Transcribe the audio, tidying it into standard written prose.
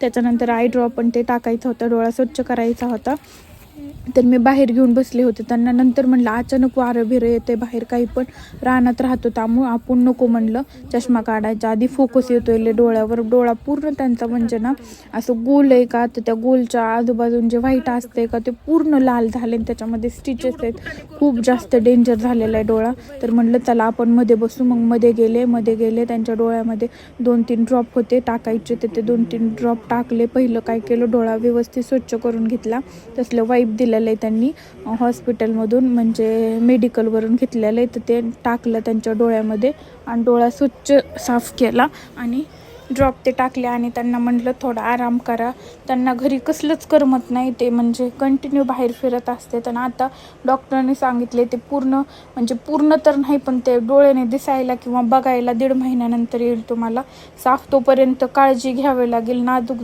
त्याच्यानंतर I drop पण ते टाकायचं होतं, डोळा स्वच्छ करायचा होता. तर मी बाहेर घेऊन बसले होते त्यांना. नंतर म्हणलं अचानक वारं बिरं येते बाहेर, काही पण रानात राहतो त्यामुळं आपण नको म्हणलं चष्मा काढायच्या आधी. फोकस येतोय डोळ्यावर. डोळा पूर्ण त्यांचा म्हणजे ना असं गोल आहे का, तर त्या गोलच्या आजूबाजून जे व्हाईट असते का ते पूर्ण लाल झाले, त्याच्यामध्ये स्टिचेस आहेत. खूप जास्त डेंजर झालेला आहे डोळा. तर म्हणलं चला आपण मध्ये बसू. मग मध्ये गेले त्यांच्या डोळ्यामध्ये 2-3 ड्रॉप होते टाकायचे, तर ते 2-3 ड्रॉप टाकले. पहिलं काय केलं, डोळा व्यवस्थित स्वच्छ करून घेतला. तसलं वाईप दिलेलं आहे त्यांनी हॉस्पिटलमधून, म्हणजे मेडिकलवरून घेतलेलं आहे. तर ते टाकलं त्यांच्या डोळ्यामध्ये आणि डोळा स्वच्छ साफ केला आणि ड्रॉप ते टाकले. आणि त्यांना म्हटलं थोडा आराम करा. त्यांना घरी कसलंच करमत नाही, ते म्हणजे कंटिन्यू बाहेर फिरत असते. त्यांना आता डॉक्टरांनी सांगितले ते पूर्ण तर नाही, पण ते डोळ्याने दिसायला किंवा बघायला 1.5 महिन्यानंतर येईल तुम्हाला साफ. तोपर्यंत काळजी घ्यावी लागेल. नाजूक